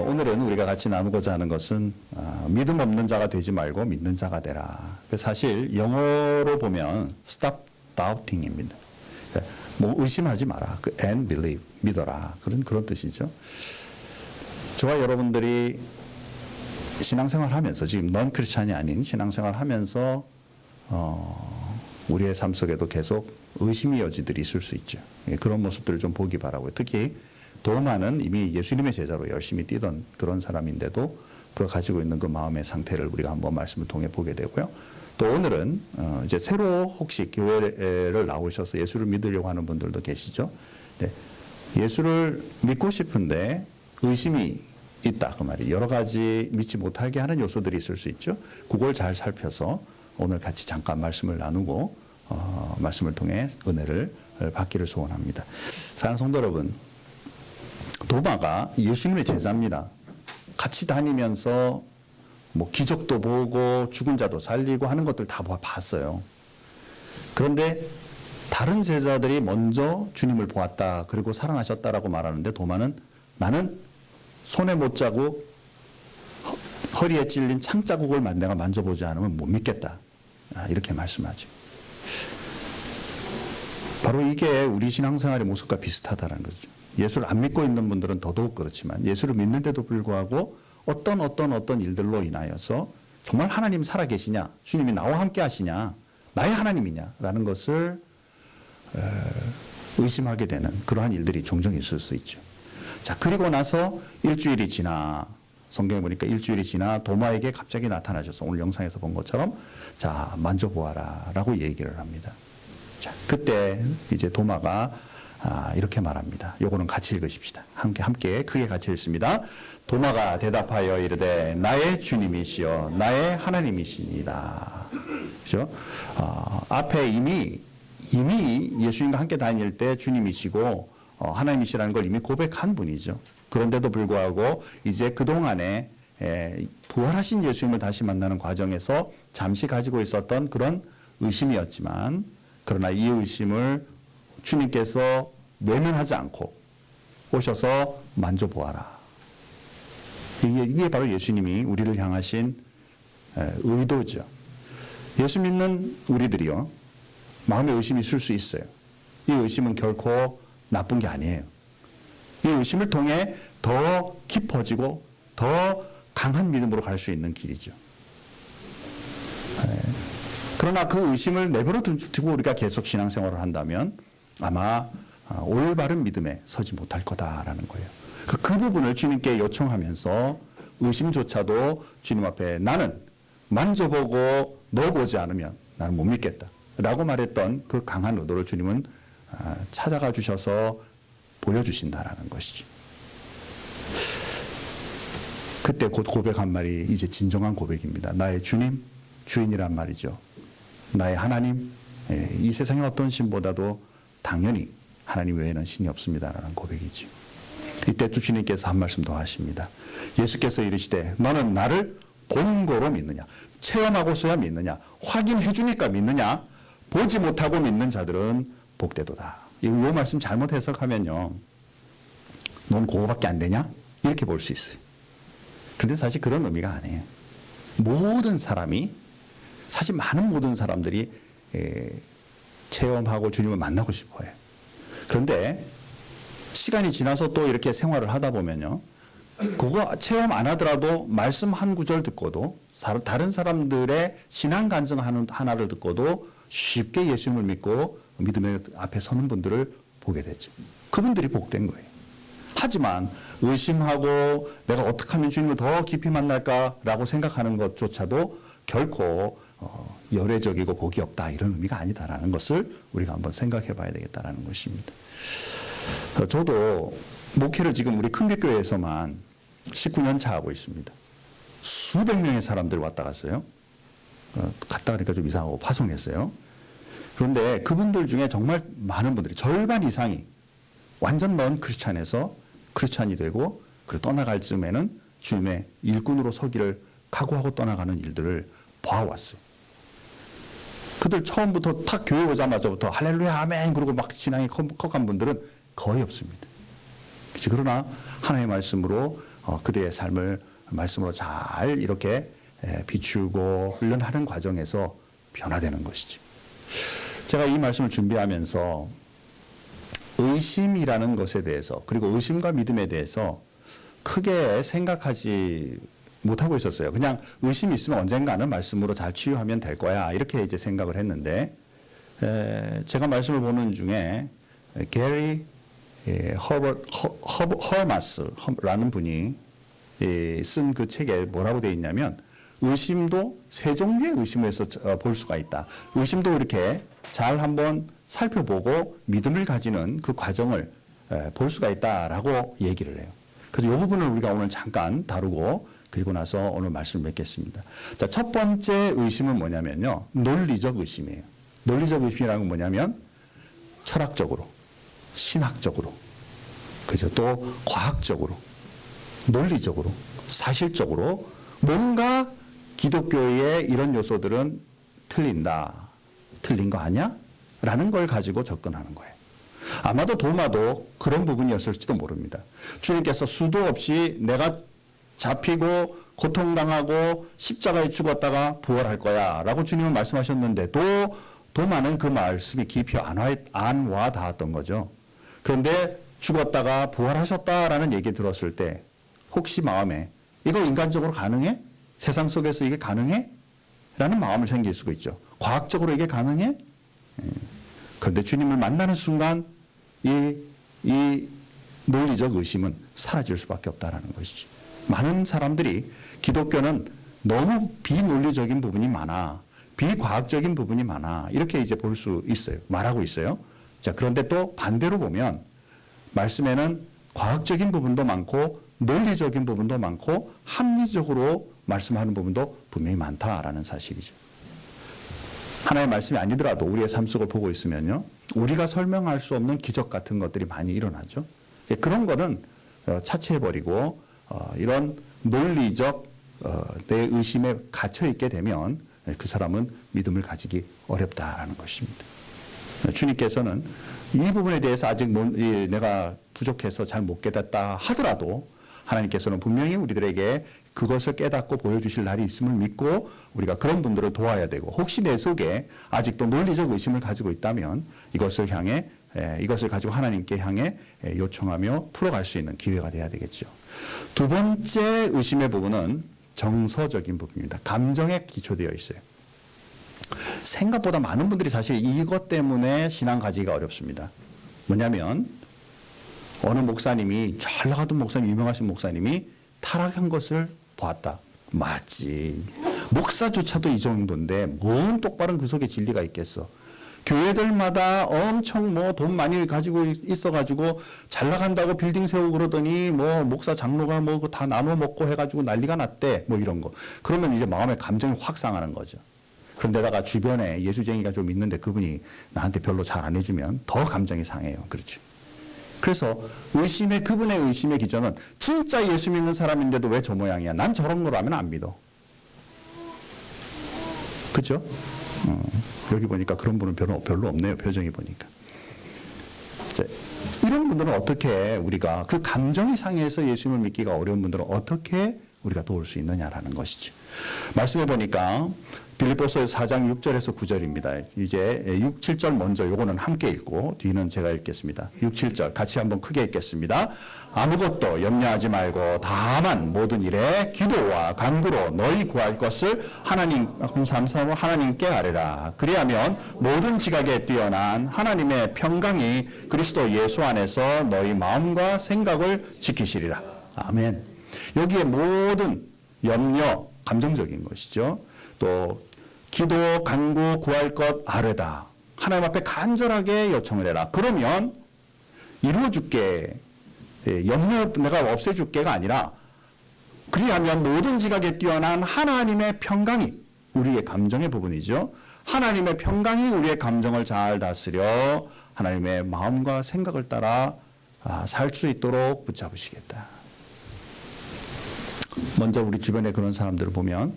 오늘은 우리가 같이 나누고자 하는 것은 믿음 없는 자가 되지 말고 믿는 자가 되라. 사실 영어로 보면 stop doubting입니다. 뭐 의심하지 마라. and believe, 믿어라. 그런 뜻이죠. 저와 여러분들이 신앙생활 하면서, 지금 넌 크리스찬이 아닌 신앙생활 하면서 우리의 삶 속에도 계속 의심의 여지들이 있을 수 있죠. 그런 모습들을 좀 보기 바라고요. 특히 도마는 이미 예수님의 제자로 열심히 뛰던 그런 사람인데도 그가 가지고 있는 그 마음의 상태를 우리가 한번 말씀을 통해 보게 되고요. 또 오늘은 이제 새로 혹시 교회를 나오셔서 예수를 믿으려고 하는 분들도 계시죠. 네. 예수를 믿고 싶은데 의심이 있다 그 말이, 여러 가지 믿지 못하게 하는 요소들이 있을 수 있죠. 그걸 잘 살펴서 오늘 같이 잠깐 말씀을 나누고 말씀을 통해 은혜를 받기를 소원합니다. 사랑하는 성도 여러분, 도마가 예수님의 제자입니다. 같이 다니면서 뭐 기적도 보고 죽은 자도 살리고 하는 것들 다 봤어요. 그런데 다른 제자들이 먼저 주님을 보았다, 그리고 살아나셨다라고 말하는데 도마는 나는 손에 못 자고 허리에 찔린 창자국을 내가 만져보지 않으면 못 믿겠다, 이렇게 말씀하죠. 바로 이게 우리 신앙생활의 모습과 비슷하다는 거죠. 예수를 안 믿고 있는 분들은 더더욱 그렇지만 예수를 믿는데도 불구하고 어떤 일들로 인하여서 정말 하나님 살아계시냐, 주님이 나와 함께 하시냐, 나의 하나님이냐 라는 것을 의심하게 되는 그러한 일들이 종종 있을 수 있죠. 자, 그리고 나서 일주일이 지나, 성경에 보니까 일주일이 지나 도마에게 갑자기 나타나셔서 오늘 영상에서 본 것처럼 자, 만져보아라 라고 얘기를 합니다. 자, 그때 이제 도마가 이렇게 말합니다. 요거는 같이 읽으십시다. 함께 크게 같이 읽습니다. 도마가 대답하여 이르되 나의 주님이시여 나의 하나님이시니라. 그죠? 앞에 이미 예수님과 함께 다닐 때 주님이시고 하나님이시라는 걸 이미 고백한 분이죠. 그런데도 불구하고 이제 그동안에 부활하신 예수님을 다시 만나는 과정에서 잠시 가지고 있었던 그런 의심이었지만, 그러나 이 의심을 주님께서 외면하지 않고 오셔서 만져보아라. 이게 바로 예수님이 우리를 향하신 의도죠. 예수 믿는 우리들이요, 마음에 의심이 있을 수 있어요. 이 의심은 결코 나쁜 게 아니에요. 이 의심을 통해 더 깊어지고 더 강한 믿음으로 갈 수 있는 길이죠. 그러나 그 의심을 내버려 두고 우리가 계속 신앙생활을 한다면 아마 올바른 믿음에 서지 못할 거다라는 거예요. 그 부분을 주님께 요청하면서 의심조차도 주님 앞에 나는 만져보고 넣어보지 않으면 나는 못 믿겠다 라고 말했던 그 강한 의도를 주님은 찾아가 주셔서 보여주신다라는 것이죠. 그때 곧 고백한 말이 이제 진정한 고백입니다. 나의 주님, 주인이란 말이죠. 나의 하나님, 이 세상의 어떤 신보다도 당연히 하나님 외에는 신이 없습니다라는 고백이죠. 이때 또 주님께서 한 말씀 더 하십니다. 예수께서 이르시되 너는 나를 본고로 믿느냐, 체험하고서야 믿느냐, 확인해 주니까 믿느냐, 보지 못하고 믿는 자들은 복되도다. 이 말씀 잘못 해석하면요, 넌 그거밖에 안 되냐? 이렇게 볼 수 있어요. 그런데 사실 그런 의미가 아니에요. 모든 사람이, 사실 많은 모든 사람들이 체험하고 주님을 만나고 싶어요. 그런데 시간이 지나서 또 이렇게 생활을 하다 보면요, 그거 체험 안 하더라도 말씀 한 구절 듣고도, 다른 사람들의 신앙 간증 하나를 듣고도 쉽게 예수님을 믿고 믿음의 앞에 서는 분들을 보게 되죠. 그분들이 복된 거예요. 하지만 의심하고 내가 어떻게 하면 주님을 더 깊이 만날까라고 생각하는 것조차도 결코 열애적이고 복이 없다, 이런 의미가 아니다라는 것을 우리가 한번 생각해 봐야 되겠다라는 것입니다. 저도 목회를 지금 우리 큰빛교회에서만 19년 차 하고 있습니다. 수백 명의 사람들이 왔다 갔어요. 갔다 가니까 좀 이상하고 파송했어요. 그런데 그분들 중에 정말 많은 분들이, 절반 이상이 완전 넌 크리스찬에서 크리스찬이 되고 그리고 떠나갈 즈음에는 주님의 일꾼으로 서기를 각오하고 떠나가는 일들을 봐왔어요. 그들 처음부터 탁 교회 오자마자부터 할렐루야 아멘 그러고 막 신앙이 커간 분들은 거의 없습니다. 그러나 하나님의 말씀으로 그들의 삶을 말씀으로 잘 이렇게 비추고 훈련하는 과정에서 변화되는 것이죠. 제가 이 말씀을 준비하면서 의심이라는 것에 대해서 그리고 의심과 믿음에 대해서 크게 생각하지 못하고 있었어요. 그냥 의심이 있으면 언젠가는 말씀으로 잘 치유하면 될 거야 이렇게 이제 생각을 했는데 제가 말씀을 보는 중에 게리 허마스라는 분이 쓴 그 책에 뭐라고 되어 있냐면 의심도 세 종류의 의심에서 볼 수가 있다. 의심도 이렇게 잘 한번 살펴보고 믿음을 가지는 그 과정을 볼 수가 있다라고 얘기를 해요. 그래서 이 부분을 우리가 오늘 잠깐 다루고 그리고 나서 오늘 말씀을 맺겠습니다. 자, 첫 번째 의심은 뭐냐면요. 논리적 의심이에요. 논리적 의심이라는 건 뭐냐면 철학적으로, 신학적으로, 그죠? 또 과학적으로, 논리적으로, 사실적으로 뭔가 기독교의 이런 요소들은 틀린다. 틀린 거 아니야? 라는 걸 가지고 접근하는 거예요. 아마도 도마도 그런 부분이었을지도 모릅니다. 주님께서 수도 없이 내가 잡히고 고통당하고 십자가에 죽었다가 부활할 거야 라고 주님은 말씀하셨는데도 도마는 그 말씀이 깊이 안 와 닿았던 거죠. 그런데 죽었다가 부활하셨다라는 얘기 들었을 때 혹시 마음에 이거 인간적으로 가능해? 세상 속에서 이게 가능해? 라는 마음을 생길 수가 있죠. 과학적으로 이게 가능해? 그런데 주님을 만나는 순간 이 논리적 의심은 사라질 수밖에 없다는 것이죠. 많은 사람들이 기독교는 너무 비논리적인 부분이 많아, 비과학적인 부분이 많아 이렇게 이제 볼 수 있어요. 말하고 있어요. 자, 그런데 또 반대로 보면 말씀에는 과학적인 부분도 많고 논리적인 부분도 많고 합리적으로 말씀하는 부분도 분명히 많다라는 사실이죠. 하나의 말씀이 아니더라도 우리의 삶 속을 보고 있으면요. 우리가 설명할 수 없는 기적 같은 것들이 많이 일어나죠. 그런 거는 차치해버리고 이런 논리적 내 의심에 갇혀있게 되면 그 사람은 믿음을 가지기 어렵다라는 것입니다. 주님께서는 이 부분에 대해서 아직 내가 부족해서 잘 못 깨닫다 하더라도 하나님께서는 분명히 우리들에게 그것을 깨닫고 보여주실 날이 있음을 믿고 우리가 그런 분들을 도와야 되고 혹시 내 속에 아직도 논리적 의심을 가지고 있다면 이것을 가지고 하나님께 향해 요청하며 풀어갈 수 있는 기회가 돼야 되겠죠. 두 번째 의심의 부분은 정서적인 부분입니다. 감정에 기초되어 있어요. 생각보다 많은 분들이 사실 이것 때문에 신앙 가지기가 어렵습니다. 뭐냐면 어느 목사님이 잘 나가던 목사님, 유명하신 목사님이 타락한 것을 보았다. 맞지. 목사조차도 이 정도인데 뭔 똑바른 그 속에 진리가 있겠어. 교회들마다 엄청 돈 많이 가지고 있어가지고 잘 나간다고 빌딩 세우고 그러더니 목사 장로가 다 나눠 먹고 해가지고 난리가 났대. 이런 거. 그러면 이제 마음의 감정이 확 상하는 거죠. 그런데다가 주변에 예수쟁이가 좀 있는데 그분이 나한테 별로 잘 안 해주면 더 감정이 상해요. 그렇죠. 그래서 그분의 의심의 기준은 진짜 예수 믿는 사람인데도 왜 저 모양이야? 난 저런 거라면 안 믿어. 그죠? 여기 보니까 그런 분은 별로 없네요. 표정이 보니까. 자, 이런 분들은 어떻게 우리가 그 감정이 상해서 예수님을 믿기가 어려운 분들은 어떻게 우리가 도울 수 있느냐라는 것이죠. 말씀해 보니까 빌립보서 4장 6절에서 9절입니다. 이제 6, 7절 먼저 요거는 함께 읽고 뒤는 제가 읽겠습니다. 6, 7절 같이 한번 크게 읽겠습니다. 아무것도 염려하지 말고 다만 모든 일에 기도와 간구로 너희 구할 것을 하나님께 아뢰라. 그리하면 모든 지각에 뛰어난 하나님의 평강이 그리스도 예수 안에서 너희 마음과 생각을 지키시리라. 아멘. 여기에 모든 염려, 감정적인 것이죠. 또 기도, 간구, 구할 것 아뢰다. 하나님 앞에 간절하게 요청을 해라. 그러면 이루어줄게. 염려 내가 없애줄게가 아니라 그리하면 모든 지각에 뛰어난 하나님의 평강이 우리의 감정의 부분이죠. 하나님의 평강이 우리의 감정을 잘 다스려 하나님의 마음과 생각을 따라 살 수 있도록 붙잡으시겠다. 먼저 우리 주변에 그런 사람들을 보면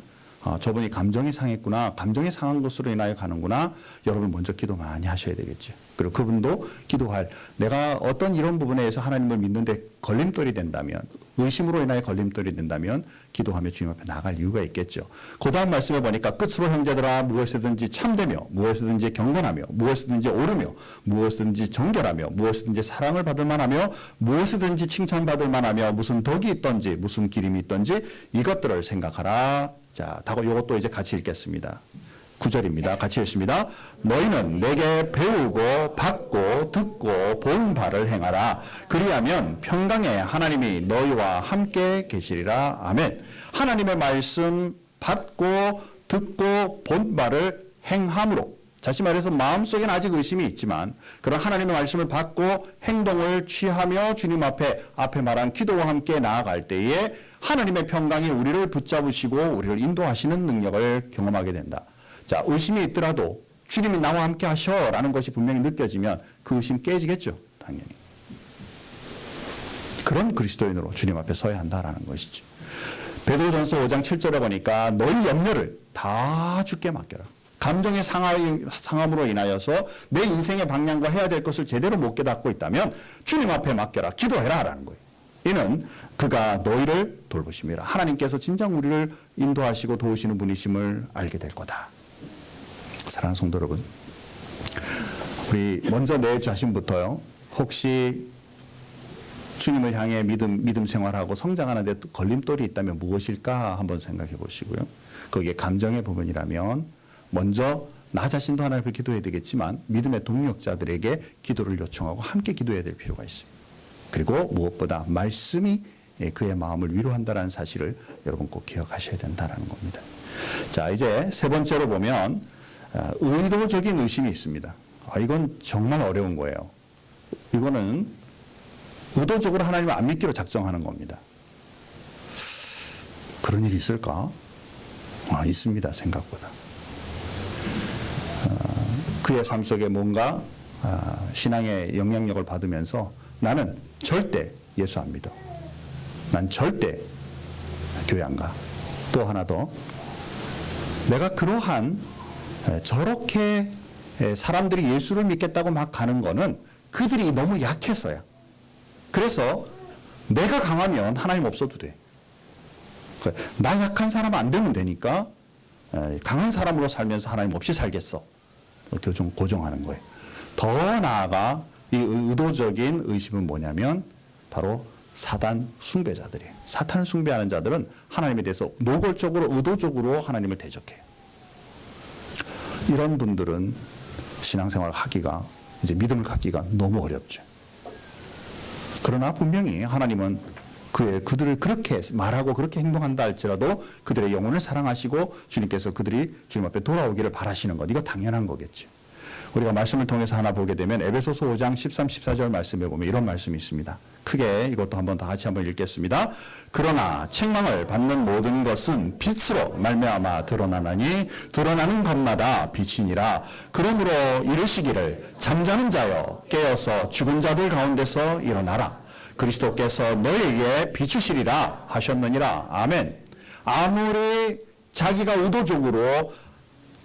저분이 감정이 상했구나. 감정이 상한 것으로 인하여 가는구나. 여러분 먼저 기도 많이 하셔야 되겠죠. 그리고 그분도 기도할 내가 어떤 이런 부분에 의해서 하나님을 믿는데 걸림돌이 된다면 의심으로 인하여 걸림돌이 된다면 기도하며 주님 앞에 나갈 이유가 있겠죠. 그 다음 말씀에 보니까 끝으로 형제들아 무엇이든지 참되며 무엇이든지 경건하며 무엇이든지 옳으며 무엇이든지 정결하며 무엇이든지 사랑을 받을 만하며 무엇이든지 칭찬받을 만하며 무슨 덕이 있던지 무슨 기림이 있던지 이것들을 생각하라. 자, 다고 이것도 이제 같이 읽겠습니다. 9절입니다. 같이 읽습니다. 너희는 내게 배우고 받고 듣고 본 바를 행하라. 그리하면 평강에 하나님이 너희와 함께 계시리라. 아멘. 하나님의 말씀 받고 듣고 본 바를 행함으로, 다시 말해서 마음속에는 아직 의심이 있지만 그런 하나님의 말씀을 받고 행동을 취하며 주님 앞에 말한 기도와 함께 나아갈 때에 하나님의 평강이 우리를 붙잡으시고 우리를 인도하시는 능력을 경험하게 된다. 자, 의심이 있더라도 주님이 나와 함께 하셔라는 것이 분명히 느껴지면 그 의심 깨지겠죠. 당연히. 그런 그리스도인으로 주님 앞에 서야 한다라는 것이죠. 베드로전서 5장 7절에 보니까 너희 염려를 다 주께 맡겨라. 감정의 상함으로 인하여서 내 인생의 방향과 해야 될 것을 제대로 못 깨닫고 있다면 주님 앞에 맡겨라. 기도해라 라는 거예요. 이는 그가 너희를 돌보심이라. 하나님께서 진정 우리를 인도하시고 도우시는 분이심을 알게 될 거다. 사랑하는 성도 여러분, 우리 먼저 내 자신부터요, 혹시 주님을 향해 믿음 생활하고 성장하는 데 걸림돌이 있다면 무엇일까 한번 생각해 보시고요. 거기에 감정의 부분이라면 먼저 나 자신도 하나님을 기도해야 되겠지만 믿음의 동력자들에게 기도를 요청하고 함께 기도해야 될 필요가 있습니다. 그리고 무엇보다 말씀이 그의 마음을 위로한다는 사실을 여러분 꼭 기억하셔야 된다는 겁니다. 자, 이제 세 번째로 보면 의도적인 의심이 있습니다. 이건 정말 어려운 거예요. 이거는 의도적으로 하나님을 안 믿기로 작정하는 겁니다. 그런 일이 있을까? 있습니다. 생각보다. 그의 삶 속에 뭔가 신앙의 영향력을 받으면서 나는 절대 예수 안 믿어. 난 절대 교회 안 가. 또 하나 더, 내가 그러한 저렇게 사람들이 예수를 믿겠다고 막 가는 거는 그들이 너무 약해서야. 그래서 내가 강하면 하나님 없어도 돼. 나 약한 사람 안 되면 되니까 강한 사람으로 살면서 하나님 없이 살겠어. 고정하는 거예요. 더 나아가 이 의도적인 의심은 뭐냐면 바로 사단 숭배자들이에요. 사탄을 숭배하는 자들은 하나님에 대해서 노골적으로 의도적으로 하나님을 대적해요. 이런 분들은 신앙생활을 하기가, 이제 믿음을 갖기가 너무 어렵죠. 그러나 분명히 하나님은 그들을 그렇게 말하고 그렇게 행동한다 할지라도 그들의 영혼을 사랑하시고 주님께서 그들이 주님 앞에 돌아오기를 바라시는 것, 이거 당연한 거겠죠. 우리가 말씀을 통해서 하나 보게 되면 에베소서 5장 13, 14절 말씀에 보면 이런 말씀이 있습니다. 크게 이것도 한번 다 같이 한번 읽겠습니다. 그러나 책망을 받는 모든 것은 빛으로 말미암아 드러나나니 드러나는 것마다 빛이니라. 그러므로 이르시기를 잠자는 자여 깨어서 죽은 자들 가운데서 일어나라. 그리스도께서 너희에게 비추시리라 하셨느니라. 아멘. 아무리 자기가 의도적으로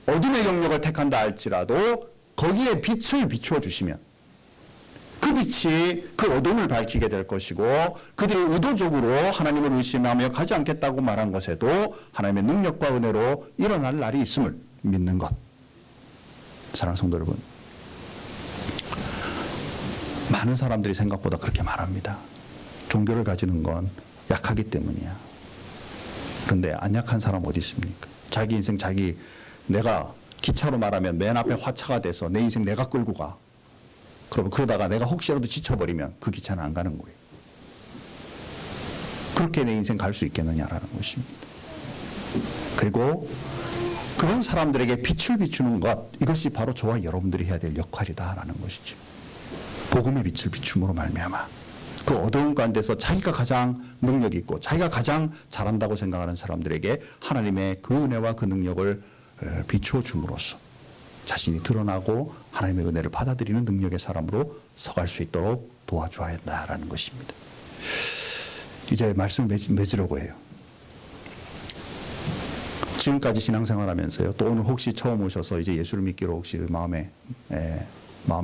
어둠의 영역을 택한다 할지라도 거기에 빛을 비추어 주시면 그 빛이 그 어둠을 밝히게 될 것이고, 그들이 의도적으로 하나님을 의심하며 가지 않겠다고 말한 것에도 하나님의 능력과 은혜로 일어날 날이 있음을 믿는 것. 사랑하는 성도 여러분, 많은 사람들이 생각보다 그렇게 말합니다. 종교를 가지는 건 약하기 때문이야. 그런데 안 약한 사람 어디 있습니까? 자기 인생 내가 기차로 말하면 맨 앞에 화차가 돼서 내 인생 내가 끌고 가. 그러다가 내가 혹시라도 지쳐버리면 그 기차는 안 가는 거예요. 그렇게 내 인생 갈 수 있겠느냐라는 것입니다. 그리고 그런 사람들에게 빛을 비추는 것, 이것이 바로 저와 여러분들이 해야 될 역할이다라는 것이죠. 복음의 빛을 비춤으로 말미암아 그 어두운 가운데서 자기가 가장 능력 있고 자기가 가장 잘한다고 생각하는 사람들에게 하나님의 그 은혜와 그 능력을 비추어 줌으로써 자신이 드러나고 하나님의 은혜를 받아들이는 능력의 사람으로 서갈 수 있도록 도와줘야 한다라는 것입니다. 이제 말씀을 맺으려고 해요. 지금까지 신앙생활하면서요. 또 오늘 혹시 처음 오셔서 이제 예수를 믿기로 혹시 마음을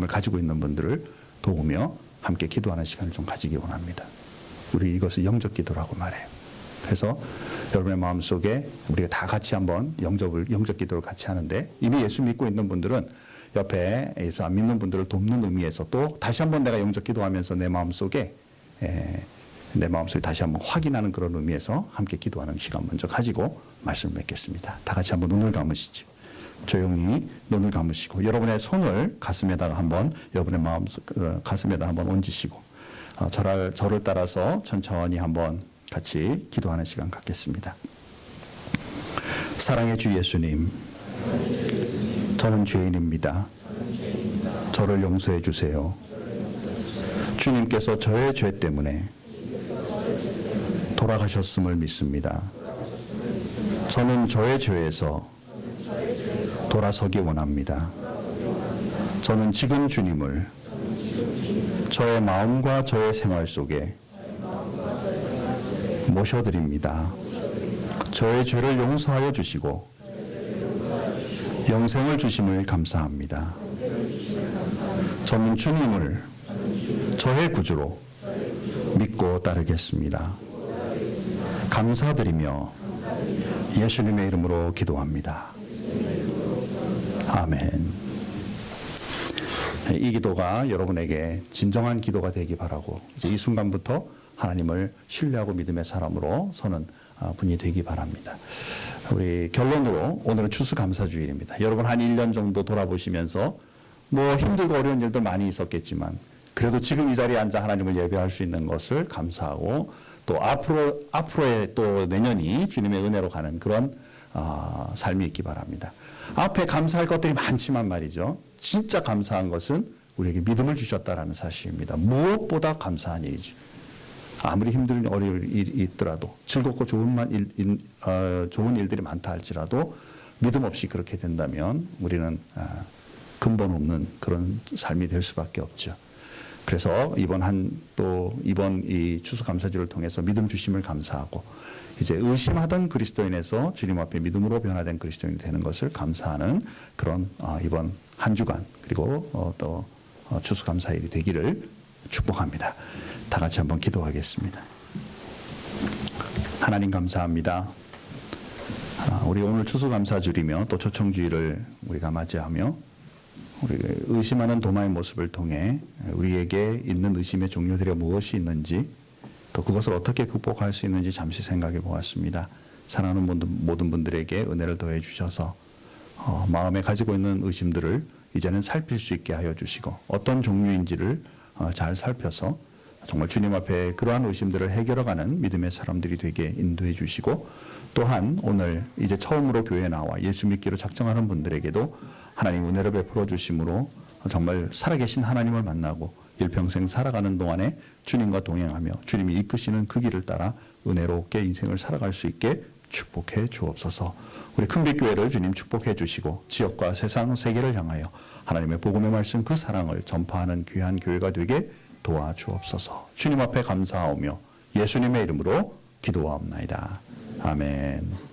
가지고 있는 분들을 도우며 함께 기도하는 시간을 좀 가지기 원합니다. 우리 이것을 영적 기도라고 말해요. 그래서 여러분의 마음속에 우리가 다 같이 한번 영적 기도를 같이 하는데, 이미 예수 믿고 있는 분들은 옆에 예수 안 믿는 분들을 돕는 의미에서 또 다시 한번 내가 영적 기도하면서 내 마음속에 다시 한번 확인하는 그런 의미에서 함께 기도하는 시간 먼저 가지고 말씀을 맺겠습니다. 다 같이 한번 눈을 감으시죠. 조용히 눈을 감으시고 여러분의 손을 가슴에다가 한번, 여러분의 가슴에다 한번 얹으시고 저를 따라서 천천히 한번 같이 기도하는 시간 갖겠습니다. 사랑의 주 예수님, 저는 죄인입니다. 저를 용서해 주세요. 주님께서 저의 죄 때문에 돌아가셨음을 믿습니다. 저는 저의 죄에서 돌아서기 원합니다. 저는 지금 주님을 저의 마음과 저의 생활 속에 모셔드립니다. 저의 죄를 용서하여 주시고 영생을 주심을 감사합니다. 저는 주님을 저의 구주로 믿고 따르겠습니다. 감사드리며 예수님의 이름으로 기도합니다. 아멘. 이 기도가 여러분에게 진정한 기도가 되기 바라고, 이제 이 순간부터 하나님을 신뢰하고 믿음의 사람으로 서는 분이 되기 바랍니다. 우리 결론으로 오늘은 추수감사주일입니다. 여러분 한 1년 정도 돌아보시면서 뭐 힘들고 어려운 일들 많이 있었겠지만 그래도 지금 이 자리에 앉아 하나님을 예배할 수 있는 것을 감사하고, 또 앞으로의 또 내년이 주님의 은혜로 가는 그런 삶이 있기 바랍니다. 앞에 감사할 것들이 많지만 말이죠. 진짜 감사한 것은 우리에게 믿음을 주셨다라는 사실입니다. 무엇보다 감사한 일이죠. 아무리 힘든 어려운 일이 있더라도, 즐겁고 좋은 일들이 많다 할지라도 믿음 없이 그렇게 된다면 우리는 근본 없는 그런 삶이 될 수밖에 없죠. 그래서 이번 이 추수감사주를 통해서 믿음 주심을 감사하고, 이제 의심하던 그리스도인에서 주님 앞에 믿음으로 변화된 그리스도인이 되는 것을 감사하는 그런 이번 한 주간, 그리고 또 추수감사일이 되기를 축복합니다. 다 같이 한번 기도하겠습니다. 하나님 감사합니다. 우리 오늘 추수감사주일이며 또 초청주일을 우리가 맞이하며 우리가 의심하는 도마의 모습을 통해 우리에게 있는 의심의 종류들이 무엇이 있는지, 또 그것을 어떻게 극복할 수 있는지 잠시 생각해 보았습니다. 사랑하는 모든 분들에게 은혜를 더해 주셔서 마음에 가지고 있는 의심들을 이제는 살필 수 있게 하여 주시고, 어떤 종류인지를 잘 살펴서 정말 주님 앞에 그러한 의심들을 해결해가는 믿음의 사람들이 되게 인도해 주시고, 또한 오늘 이제 처음으로 교회에 나와 예수 믿기로 작정하는 분들에게도 하나님 은혜를 베풀어 주심으로 정말 살아계신 하나님을 만나고 일평생 살아가는 동안에 주님과 동행하며 주님이 이끄시는 그 길을 따라 은혜롭게 인생을 살아갈 수 있게 축복해 주옵소서. 우리 큰빛교회를 주님 축복해 주시고 지역과 세상 세계를 향하여 하나님의 복음의 말씀 그 사랑을 전파하는 귀한 교회가 되게 도와주옵소서. 주님 앞에 감사하오며 예수님의 이름으로 기도하옵나이다. 아멘.